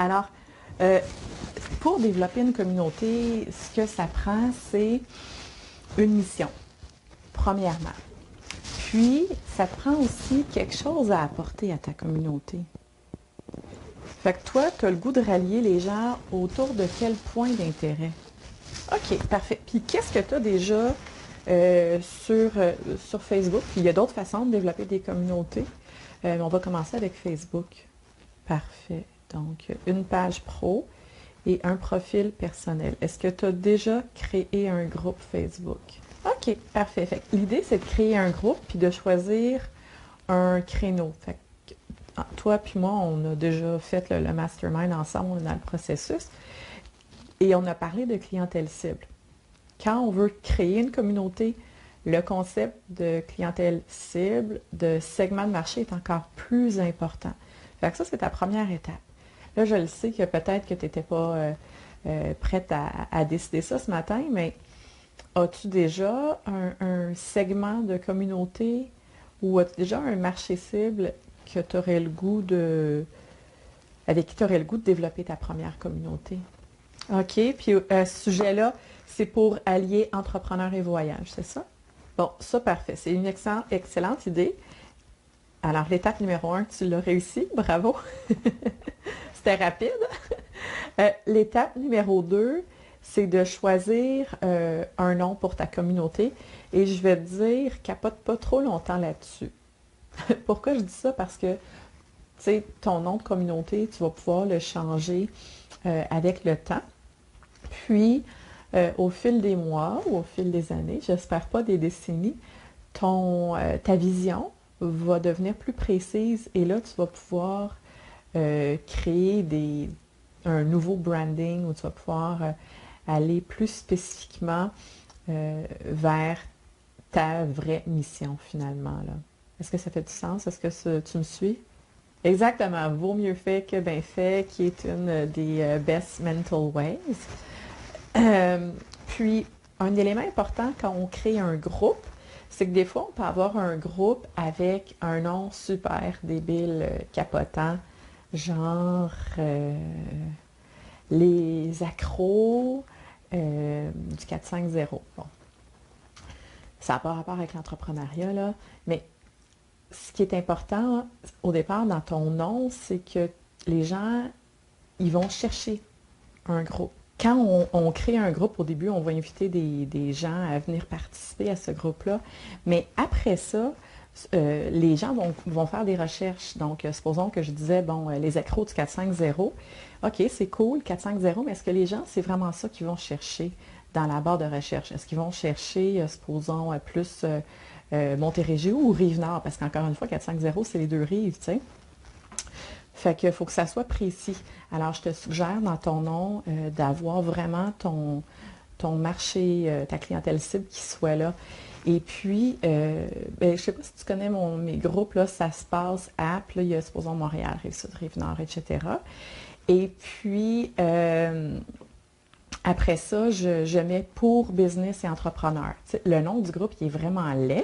Alors, pour développer une communauté, ce que ça prend, c'est une mission, premièrement. Puis, ça prend aussi quelque chose à apporter à ta communauté. Fait que toi, tu as le goût de rallier les gens autour de quel point d'intérêt? OK, parfait. Puis, qu'est-ce que tu as déjà sur Facebook? Puis, il y a d'autres façons de développer des communautés. On va commencer avec Facebook. Parfait. Donc, une page pro et un profil personnel. Est-ce que tu as déjà créé un groupe Facebook? OK, parfait. Fait que l'idée, c'est de créer un groupe puis de choisir un créneau. Fait que, toi puis moi, on a déjà fait le mastermind ensemble, on est dans le processus et on a parlé de clientèle cible. Quand on veut créer une communauté, le concept de clientèle cible, de segment de marché est encore plus important. Fait que ça, c'est ta première étape. Là, je le sais que peut-être que tu n'étais pas prête à décider ça ce matin, mais as-tu déjà un segment de communauté ou as-tu déjà un marché cible que tu aurais le goût avec qui tu aurais le goût de développer ta première communauté? OK, puis ce sujet-là, c'est pour allier entrepreneur et voyage, c'est ça? Bon, ça, parfait. C'est une excellente idée. Alors, l'étape numéro 1, tu l'as réussi. Bravo. C'était rapide. L'étape numéro 2, c'est de choisir un nom pour ta communauté. Et je vais te dire, capote pas trop longtemps là-dessus. Pourquoi je dis ça? Parce que, tu sais, ton nom de communauté, tu vas pouvoir le changer avec le temps. Puis, au fil des mois ou au fil des années, j'espère pas des décennies, ta vision va devenir plus précise et là, tu vas pouvoir créer un nouveau branding où tu vas pouvoir aller plus spécifiquement vers ta vraie mission finalement, là. Est-ce que ça fait du sens? Est-ce que tu me suis? Exactement. Vaut mieux fait que bien fait, qui est une des best mental ways. Puis, un élément important quand on crée un groupe, c'est que des fois, on peut avoir un groupe avec un nom super débile, capotant, genre les accros du 450. Bon, ça n'a pas rapport avec l'entrepreneuriat, là, mais ce qui est important au départ dans ton nom, c'est que les gens, ils vont chercher un groupe. Quand on crée un groupe, au début, on va inviter des gens à venir participer à ce groupe-là. Mais après ça, les gens vont faire des recherches. Donc, supposons que je disais, bon, les accros du 450. OK, c'est cool, 450, mais est-ce que les gens, c'est vraiment ça qu'ils vont chercher dans la barre de recherche? Est-ce qu'ils vont chercher, supposons, plus Montérégie ou Rive-Nord? Parce qu'encore une fois, 450, c'est les deux rives, tu sais. Fait qu'il faut que ça soit précis. Alors, je te suggère dans ton nom d'avoir vraiment ton marché, ta clientèle cible qui soit là. Et puis, je ne sais pas si tu connais mes groupes, là, ça se passe à, puis là, il y a, supposons, Montréal, Rive-Sud, Rive-Nord, etc. Et puis, après ça, je mets pour business et entrepreneur. Tu sais, le nom du groupe, il est vraiment laid.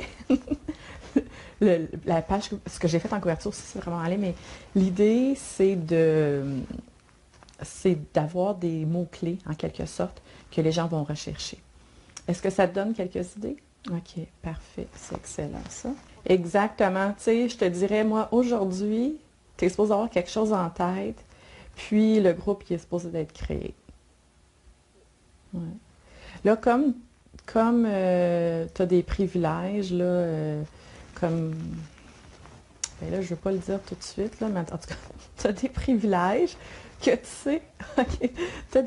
La page, ce que j'ai fait en couverture aussi, c'est vraiment laid, mais l'idée, c'est d'avoir des mots-clés, en quelque sorte, que les gens vont rechercher. Est-ce que ça te donne quelques idées? OK, parfait. C'est excellent, ça. Exactement. Tu sais, je te dirais, moi, aujourd'hui, tu es supposé avoir quelque chose en tête, puis le groupe, il est supposé d'être créé. Ouais. Là, comme tu as des privilèges, là, comme ben là, je ne veux pas le dire tout de suite, là, mais en tout cas, tu as des privilèges que tu sais, OK, tu as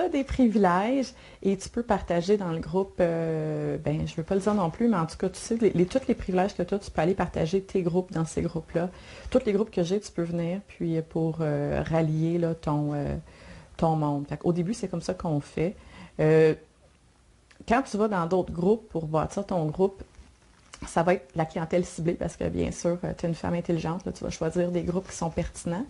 des privilèges et tu peux partager dans le groupe, ben, je ne veux pas le dire non plus, mais en tout cas, tu sais, tous les privilèges que tu as, tu peux aller partager tes groupes dans ces groupes-là. Tous les groupes que j'ai, tu peux venir, puis pour rallier là, ton monde. Fait au début, c'est comme ça qu'on fait. Quand tu vas dans d'autres groupes pour bâtir ton groupe, ça va être la clientèle ciblée parce que, bien sûr, tu es une femme intelligente, là, tu vas choisir des groupes qui sont pertinents.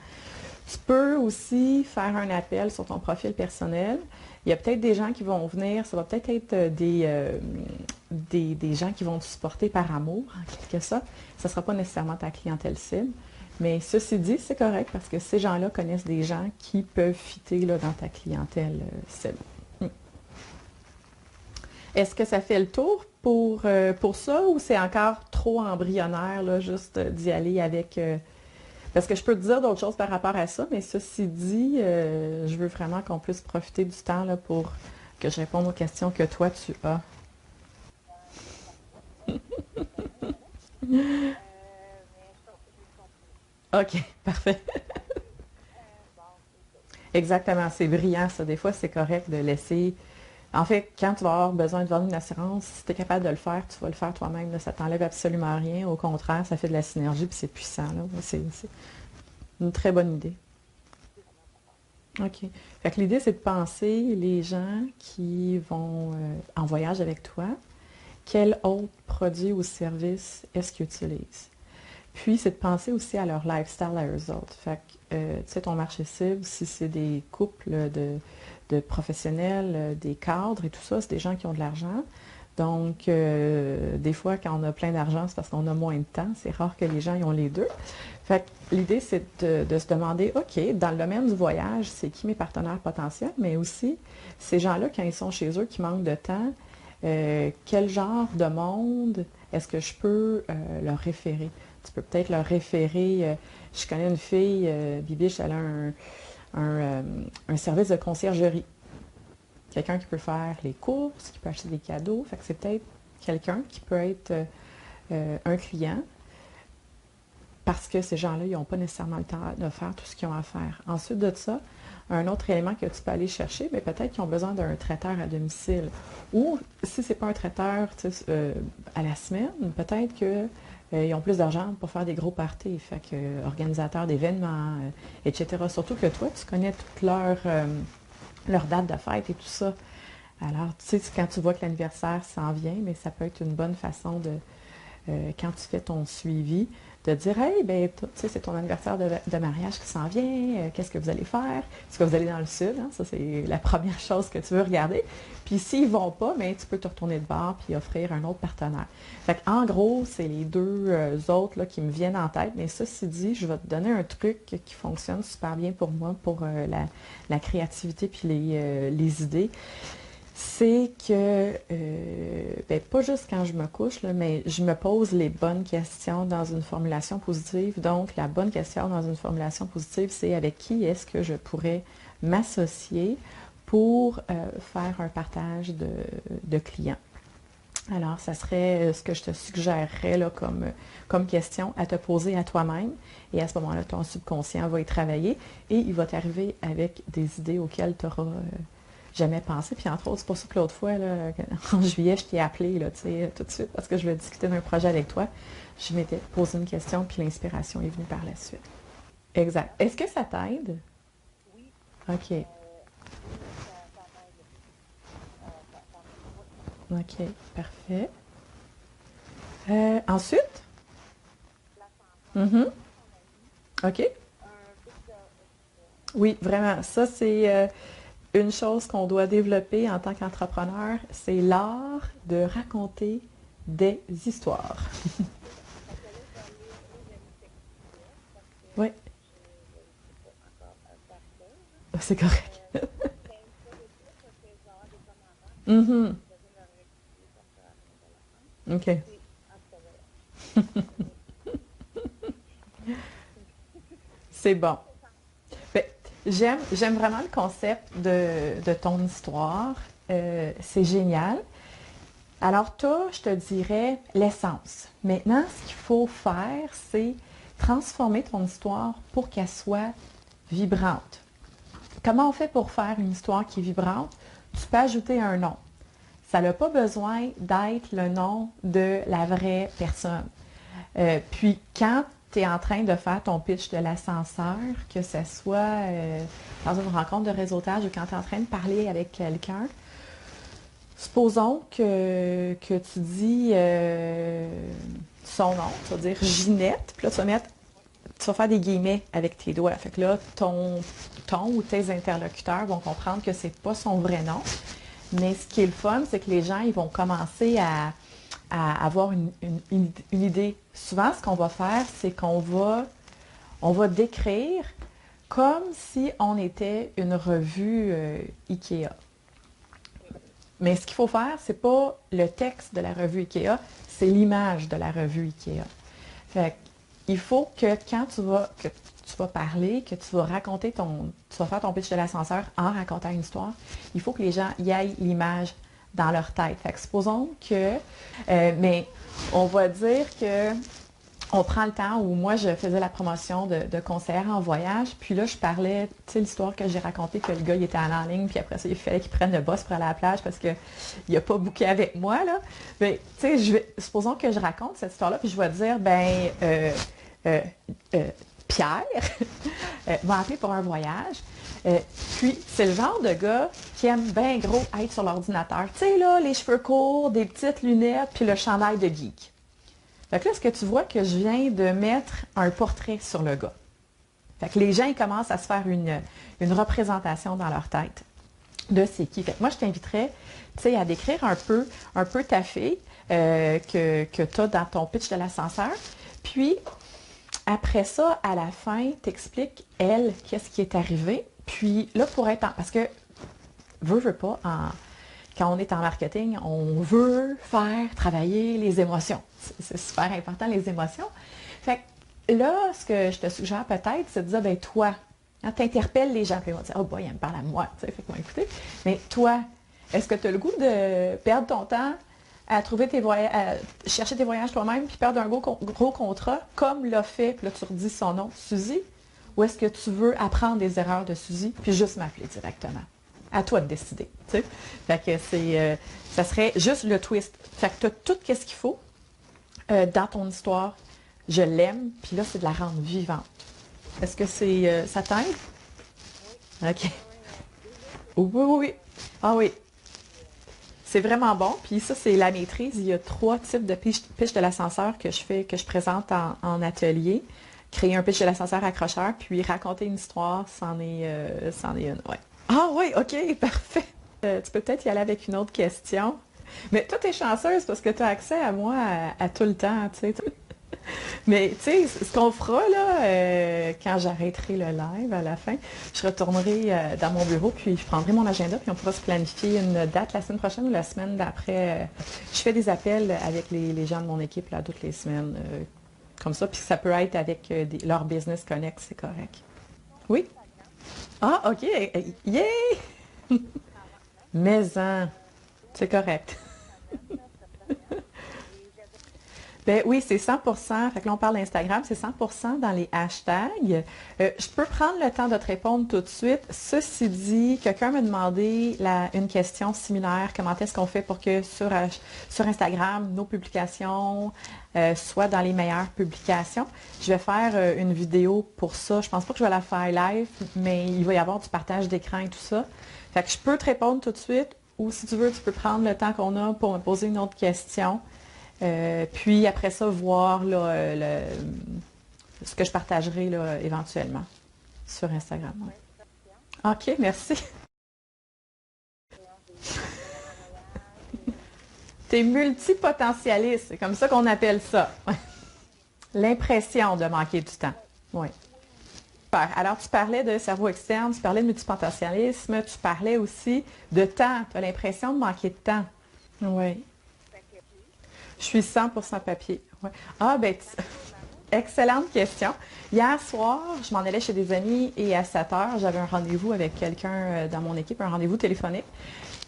Tu peux aussi faire un appel sur ton profil personnel. Il y a peut-être des gens qui vont venir, ça va peut-être être des gens qui vont te supporter par amour, en quelque sorte. Ça ne sera pas nécessairement ta clientèle cible. Mais ceci dit, c'est correct parce que ces gens-là connaissent des gens qui peuvent fitter là, dans ta clientèle cible. Hmm. Est-ce que ça fait le tour pour ça ou c'est encore trop embryonnaire, là, juste d'y aller avec... parce que je peux te dire d'autres choses par rapport à ça, mais ceci dit, je veux vraiment qu'on puisse profiter du temps là, pour que je réponde aux questions que toi tu as. OK, parfait. Exactement, c'est brillant ça. Des fois, c'est correct de laisser. En fait, quand tu vas avoir besoin de vendre une assurance, si tu es capable de le faire, tu vas le faire toi-même. Là. Ça t'enlève absolument rien. Au contraire, ça fait de la synergie puis c'est puissant. Là. C'est une très bonne idée. OK. Fait que l'idée, c'est de penser les gens qui vont en voyage avec toi, quel autre produit ou service est-ce qu'ils utilisent? Puis, c'est de penser aussi à leur lifestyle à eux autres. Fait que, tu sais, ton marché cible, si c'est des couples de professionnels, des cadres et tout ça, c'est des gens qui ont de l'argent. Donc, des fois, quand on a plein d'argent, c'est parce qu'on a moins de temps. C'est rare que les gens y ont les deux. Fait que l'idée, c'est de se demander, OK, dans le domaine du voyage, c'est qui mes partenaires potentiels, mais aussi, ces gens-là, quand ils sont chez eux, qui manquent de temps, quel genre de monde est-ce que je peux leur référer? Tu peux peut-être leur référer, je connais une fille, Bibiche, elle a un service de conciergerie. Quelqu'un qui peut faire les courses, qui peut acheter des cadeaux. Fait que c'est peut-être quelqu'un qui peut être un client parce que ces gens-là, ils n'ont pas nécessairement le temps de faire tout ce qu'ils ont à faire. Ensuite de ça, un autre élément que tu peux aller chercher, bien, peut-être qu'ils ont besoin d'un traiteur à domicile. Ou si ce n'est pas un traiteur à la semaine, peut-être qu'ils ont plus d'argent pour faire des gros parties, fait que organisateurs d'événements, etc. Surtout que toi, tu connais toutes leurs dates de fête et tout ça. Alors, tu sais, quand tu vois que l'anniversaire s'en vient, mais ça peut être une bonne façon de, quand tu fais ton suivi, de dire, hey, ben, tu sais, c'est ton anniversaire de mariage qui s'en vient, qu'est-ce que vous allez faire? Est-ce que vous allez dans le sud? Hein? Ça, c'est la première chose que tu veux regarder. Puis s'ils vont pas, ben, tu peux te retourner de bord puis offrir un autre partenaire. Fait en gros, c'est les deux autres là, qui me viennent en tête. Mais ceci dit, je vais te donner un truc qui fonctionne super bien pour moi, pour la créativité puis les idées. C'est que, ben, pas juste quand je me couche, là, mais je me pose les bonnes questions dans une formulation positive. Donc, la bonne question dans une formulation positive, c'est avec qui est-ce que je pourrais m'associer pour faire un partage de clients. Alors, ça serait ce que je te suggérerais là, comme question à te poser à toi-même. Et à ce moment-là, ton subconscient va y travailler et il va t'arriver avec des idées auxquelles tu auras jamais pensé. Puis entre autres, c'est pour ça que l'autre fois, là, en juillet, je t'ai appelé là, tout de suite parce que je voulais discuter d'un projet avec toi. Je m'étais posé une question, puis l'inspiration est venue par la suite. Exact. Est-ce que ça t'aide? OK. OK. Parfait. Ensuite? Mhm. OK. Oui, vraiment. Ça, c'est une chose qu'on doit développer en tant qu'entrepreneur, c'est l'art de raconter des histoires. Oui, c'est correct. Mhm. OK. C'est bon. Fait, j'aime vraiment le concept de ton histoire. C'est génial. Alors, toi, je te dirais l'essence. Maintenant, ce qu'il faut faire, c'est transformer ton histoire pour qu'elle soit vibrante. Comment on fait pour faire une histoire qui est vibrante? Tu peux ajouter un nom. Ça n'a pas besoin d'être le nom de la vraie personne. Puis quand tu es en train de faire ton pitch de l'ascenseur, que ce soit dans une rencontre de réseautage ou quand tu es en train de parler avec quelqu'un, supposons que tu dis son nom, tu vas dire Ginette, puis là tu vas faire des guillemets avec tes doigts. Fait que là, ton ou tes interlocuteurs vont comprendre que c'est pas son vrai nom. Mais ce qui est le fun, c'est que les gens, ils vont commencer à avoir une idée. Souvent, ce qu'on va faire, c'est qu'on va On va décrire comme si on était une revue IKEA. Mais ce qu'il faut faire, c'est pas le texte de la revue IKEA, c'est l'image de la revue IKEA. Fait il faut que quand tu vas parler, que tu vas raconter tu vas faire ton pitch de l'ascenseur en racontant une histoire, il faut que les gens y aillent l'image dans leur tête. Fait que supposons que, mais on va dire que on prend le temps où moi je faisais la promotion de conseillère en voyage, puis là je parlais, tu sais, l'histoire que j'ai racontée que le gars il était en ligne, puis après ça il fallait qu'il prenne le bus pour aller à la plage parce qu'il n'a pas booké avec moi là. Mais tu sais, supposons que je raconte cette histoire-là, puis je vais dire Pierre m'a appelé pour un voyage. Puis, c'est le genre de gars qui aime bien gros être sur l'ordinateur. Tu sais, là, les cheveux courts, des petites lunettes, puis le chandail de geek. Fait que là, est-ce que tu vois que je viens de mettre un portrait sur le gars? Fait que les gens, ils commencent à se faire une représentation dans leur tête de c'est qui. Fait que moi, je t'inviterais, tu sais, à décrire un peu ta fille que tu as dans ton pitch de l'ascenseur. Puis, après ça, à la fin, t'expliques, elle, qu'est-ce qui est arrivé. Puis là, pour être parce que, veux pas, quand on est en marketing, on veut faire travailler les émotions. C'est super important, les émotions. Fait que là, ce que je te suggère peut-être, c'est de dire, ben toi, hein, t'interpelles les gens, puis ils vont dire, oh boy, elle me parle à moi, tu sais, fait qu'ils vont écouter. Mais toi, est-ce que tu as le goût de perdre ton temps à trouver à chercher tes voyages toi-même, puis perdre un gros contrat, comme l'a fait, puis là tu redis son nom, Suzy, ou est-ce que tu veux apprendre des erreurs de Suzy, puis juste m'appeler directement? À toi de décider, tu sais. Fait que ça serait juste le twist. Fait que tu as tout ce qu'il faut dans ton histoire. Je l'aime, puis là, c'est de la rendre vivante. Est-ce que ça t'aide? OK. Oui, oui, oui. Ah oui. C'est vraiment bon. Puis ça, c'est la maîtrise. Il y a 3 types de pitch de l'ascenseur que je présente en atelier. Créer un pitch de l'ascenseur accrocheur, puis raconter une histoire, c'en est une. Ouais. Ah oui, OK, parfait. Tu peux peut-être y aller avec une autre question. Mais toi, tu es chanceuse parce que tu as accès à moi à tout le temps, tu sais. Mais tu sais, ce qu'on fera là, quand j'arrêterai le live à la fin, je retournerai dans mon bureau, puis je prendrai mon agenda, puis on pourra se planifier une date la semaine prochaine ou la semaine d'après. Je fais des appels avec les gens de mon équipe là, toutes les semaines, comme ça, puis ça peut être avec leur Business Connect, c'est correct. Oui? Ah, OK. Yay! Mais c'est correct. Ben oui, c'est 100%. Fait que là, on parle d'Instagram, c'est 100% dans les hashtags. Je peux prendre le temps de te répondre tout de suite. Ceci dit, quelqu'un m'a demandé une question similaire. Comment est-ce qu'on fait pour que sur Instagram, nos publications soient dans les meilleures publications? Je vais faire une vidéo pour ça. Je pense pas que je vais la faire live, mais il va y avoir du partage d'écran et tout ça. Fait que je peux te répondre tout de suite, ou si tu veux, tu peux prendre le temps qu'on a pour me poser une autre question. Puis après ça, voir là, ce que je partagerai là, éventuellement sur Instagram. Ouais. OK, merci. Tu es multipotentialiste, c'est comme ça qu'on appelle ça. L'impression de manquer du temps. Oui. Super. Alors, tu parlais de cerveau externe, tu parlais de multipotentialisme, tu parlais aussi de temps. Tu as l'impression de manquer de temps. Oui. Je suis 100% papier. Ouais. Ah, ben, excellente question. Hier soir, je m'en allais chez des amis et à 7 heures, j'avais un rendez-vous avec quelqu'un dans mon équipe, un rendez-vous téléphonique.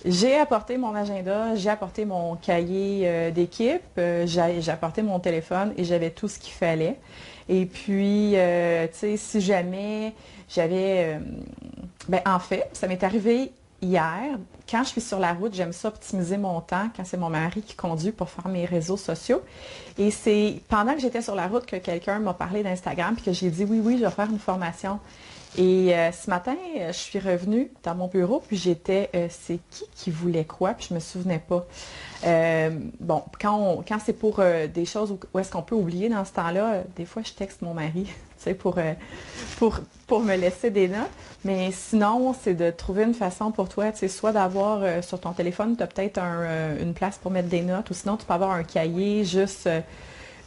J'ai apporté mon agenda, j'ai apporté mon cahier d'équipe, j'ai apporté mon téléphone et j'avais tout ce qu'il fallait. Et puis, tu sais, si jamais j'avais... ben, en fait, ça m'est arrivé hier. Quand je suis sur la route, j'aime ça optimiser mon temps quand c'est mon mari qui conduit pour faire mes réseaux sociaux. Et c'est pendant que j'étais sur la route que quelqu'un m'a parlé d'Instagram puis que j'ai dit oui, je vais faire une formation. Et ce matin, je suis revenue dans mon bureau puis j'étais c'est qui voulait quoi puis je me souvenais pas. Bon, quand c'est pour des choses où est-ce qu'on peut oublier dans ce temps-là, des fois je texte mon mari, tu sais, pour me laisser des notes. Mais sinon, c'est de trouver une façon pour toi, tu sais, soit d'avoir sur ton téléphone, tu as peut-être une place pour mettre des notes, ou sinon tu peux avoir un cahier juste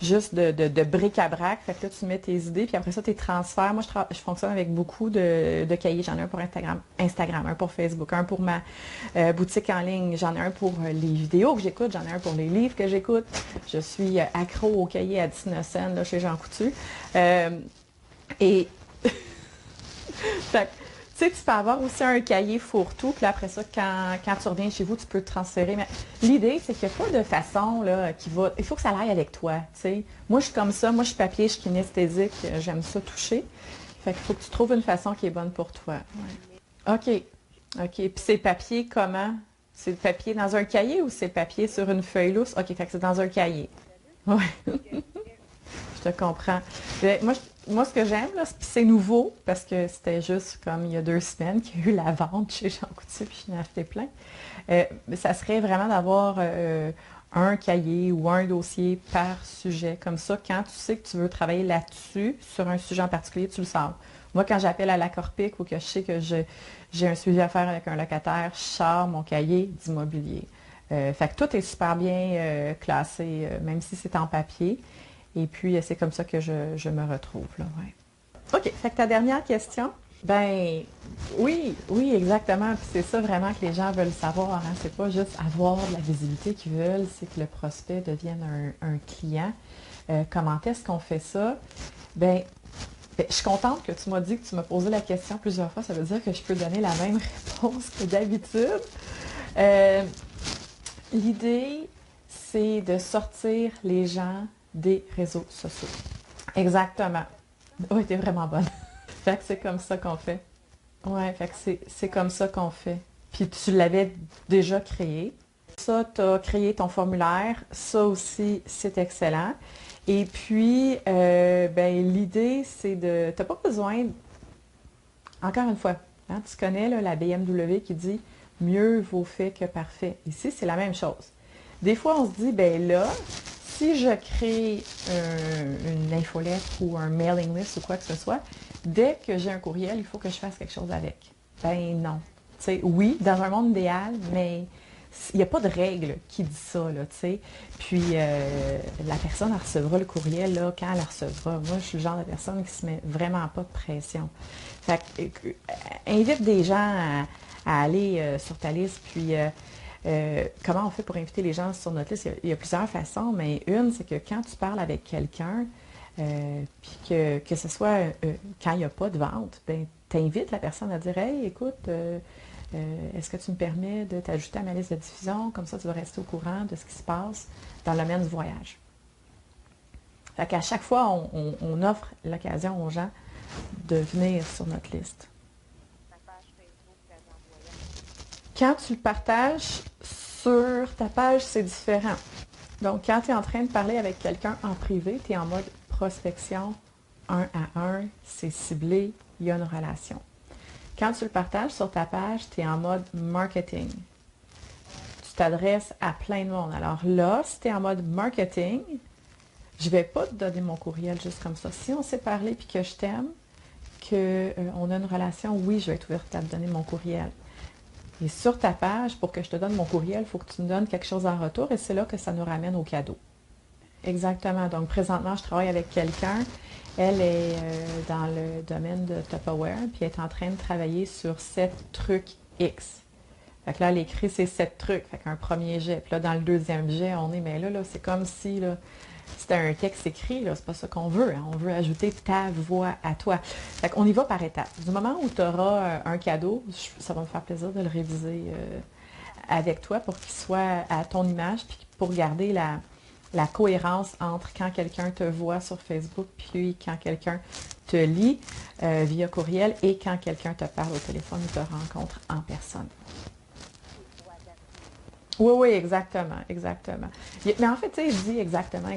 juste de bric-à-brac. Fait que là, tu mets tes idées, puis après ça, tes transferts. Moi, je fonctionne avec beaucoup de cahiers. J'en ai un pour Instagram, un pour Facebook, un pour ma boutique en ligne. J'en ai un pour les vidéos que j'écoute, j'en ai un pour les livres que j'écoute. Je suis accro au cahier à 19 cents là, chez Jean Coutu. Et fait que, tu sais, tu peux avoir aussi un cahier fourre-tout, puis après ça, quand tu reviens chez vous, tu peux te transférer. Mais l'idée, c'est qu'il n'y a pas de façon là, qui va. Il faut que ça aille avec toi. Tu sais. Moi, je suis comme ça. Moi, je suis papier, je suis kinesthésique. J'aime ça toucher. Fait qu'il faut que tu trouves une façon qui est bonne pour toi. Ouais. OK. OK. Puis c'est papier comment? C'est le papier dans un cahier ou c'est le papier sur une feuille lousse? OK, fait que c'est dans un cahier. Ouais. Je te comprends. Moi, ce que j'aime, là, c'est nouveau, parce que c'était juste comme il y a 2 semaines qu'il y a eu la vente chez Jean Coutu, puis je n'ai acheté plein. Ça serait vraiment d'avoir un cahier ou un dossier par sujet. Comme ça, quand tu sais que tu veux travailler là-dessus, sur un sujet en particulier, tu le sors. Moi, quand j'appelle à la Corpic ou que je sais que j'ai un suivi à faire avec un locataire, je sors mon cahier d'immobilier. Fait que tout est super bien classé, même si c'est en papier. Et puis, c'est comme ça que je me retrouve. Là, ouais. OK. Fait que ta dernière question? Ben oui, oui, exactement. Puis c'est ça vraiment que les gens veulent savoir. Hein. C'est pas juste avoir de la visibilité qu'ils veulent, c'est que le prospect devienne un client. Comment est-ce qu'on fait ça? Ben, je suis contente que tu m'as dit que tu m'as posé la question plusieurs fois. Ça veut dire que je peux donner la même réponse que d'habitude. L'idée, c'est de sortir les gens des réseaux sociaux. Exactement. Oui, t'es vraiment bonne. Fait que c'est comme ça qu'on fait. Ouais, fait que c'est comme ça qu'on fait. Puis tu l'avais déjà créé. Ça, tu as créé ton formulaire. Ça aussi, c'est excellent. Et puis, ben, l'idée, c'est de... Tu n'as pas besoin... Encore une fois, hein, tu connais là, la BMW qui dit « Mieux vaut fait que parfait ». Ici, c'est la même chose. Des fois, on se dit, ben là, si je crée une infolettre ou un mailing list ou quoi que ce soit, dès que j'ai un courriel, il faut que je fasse quelque chose avec. Ben non. Tu sais, oui, dans un monde idéal, mais il n'y a pas de règle qui dit ça, là, tu sais. Puis, la personne, elle recevra le courriel, là, quand elle le recevra. Moi, je suis le genre de personne qui se met vraiment pas de pression. Fait que, invite des gens à aller sur ta liste, puis... comment on fait pour inviter les gens sur notre liste? Il y a plusieurs façons, mais une, c'est que quand tu parles avec quelqu'un, puis que ce soit quand il n'y a pas de vente, ben, tu invites la personne à dire « Hey, écoute, est-ce que tu me permets de t'ajouter à ma liste de diffusion? Comme ça, tu vas rester au courant de ce qui se passe dans le domaine du voyage. » Fait qu'à chaque fois, on offre l'occasion aux gens de venir sur notre liste. Quand tu le partages sur ta page, c'est différent. Donc, quand tu es en train de parler avec quelqu'un en privé, tu es en mode prospection 1 à 1, c'est ciblé, il y a une relation. Quand tu le partages sur ta page, tu es en mode marketing. Tu t'adresses à plein de monde. Alors là, si tu es en mode marketing, je ne vais pas te donner mon courriel juste comme ça. Si on s'est parlé et que je t'aime, qu'on a une relation, oui, je vais être ouverte à te donner mon courriel. Et sur ta page, pour que je te donne mon courriel, il faut que tu me donnes quelque chose en retour et c'est là que ça nous ramène au cadeau. Exactement. Donc, présentement, je travaille avec quelqu'un. Elle est dans le domaine de Tupperware, puis elle est en train de travailler sur 7 trucs X. Fait que là, elle écrit ces 7 trucs. Fait qu'un premier jet. Puis là, dans le deuxième jet, on est, mais là c'est comme si là, c'était un texte écrit, là, c'est pas ça qu'on veut. Hein. On veut ajouter ta voix à toi. Fait qu'on y va par étapes. Du moment où tu auras un cadeau, ça va me faire plaisir de le réviser avec toi pour qu'il soit à ton image, puis pour garder la cohérence entre quand quelqu'un te voit sur Facebook, puis quand quelqu'un te lit via courriel et quand quelqu'un te parle au téléphone ou te rencontre en personne. Oui, oui, exactement, exactement. Mais en fait, tu sais, il dit exactement.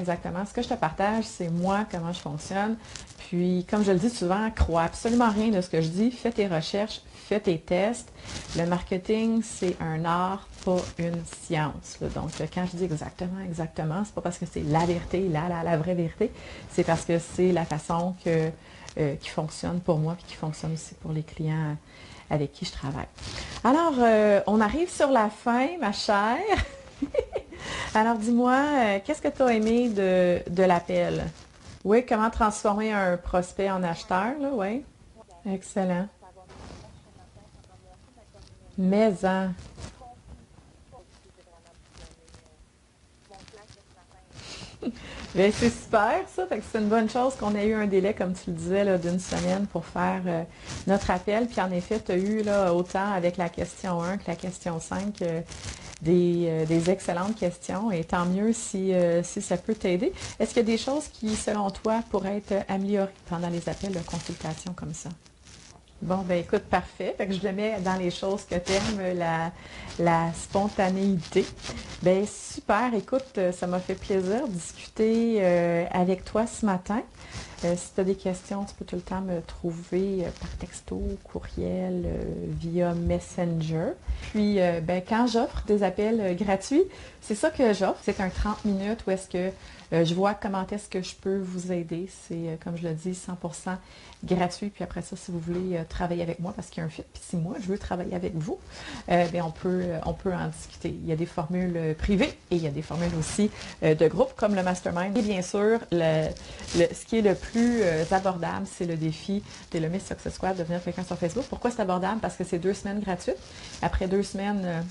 Ce que je te partage, c'est moi, comment je fonctionne. Puis, comme je le dis souvent, crois absolument rien de ce que je dis. Fais tes recherches, fais tes tests. Le marketing, c'est un art, pas une science. Là. Donc, quand je dis exactement, c'est pas parce que c'est la vérité, la vraie vérité. C'est parce que c'est la façon qui fonctionne pour moi puis qui fonctionne aussi pour les clients avec qui je travaille. Alors, on arrive sur la fin, ma chère. Alors, dis-moi, qu'est-ce que tu as aimé de l'appel? Oui, comment transformer un prospect en acheteur, là, oui. Excellent. Mais, hein. Ben, c'est super ça, fait que c'est une bonne chose qu'on ait eu un délai, comme tu le disais, là, d'une semaine pour faire notre appel. Puis en effet, tu as eu là, autant avec la question 1 que la question 5 des excellentes questions et tant mieux si ça peut t'aider. Est-ce qu'il y a des choses qui, selon toi, pourraient être améliorées pendant les appels de consultation comme ça? Bon, ben écoute, parfait. Fait que je le mets dans les choses que t'aimes, la spontanéité. Ben super, écoute, ça m'a fait plaisir de discuter avec toi ce matin. Si tu as des questions, tu peux tout le temps me trouver par texto, courriel, via Messenger. Puis, ben, quand j'offre des appels gratuits, c'est ça que j'offre. C'est un 30 minutes où est-ce que je vois comment est-ce que je peux vous aider. C'est, comme je le dis, 100% gratuit. Puis après ça, si vous voulez travailler avec moi, parce qu'il y a un fit, puis si moi, je veux travailler avec vous, bien, on peut en discuter. Il y a des formules privées et il y a des formules aussi de groupe, comme le mastermind. Et bien sûr, ce qui est le plus abordable, c'est le défi de le Miss Success Squad, devenir quelqu'un sur Facebook. Pourquoi c'est abordable? Parce que c'est 2 semaines gratuites. Après 2 semaines,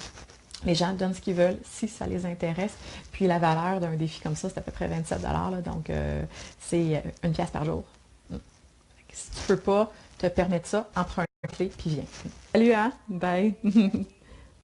les gens donnent ce qu'ils veulent si ça les intéresse. Puis la valeur d'un défi comme ça, c'est à peu près 27 là, donc c'est 1 pièce par jour. Si tu peux pas te permettre ça, emprunte un clé puis viens. Salut, hein? Bye!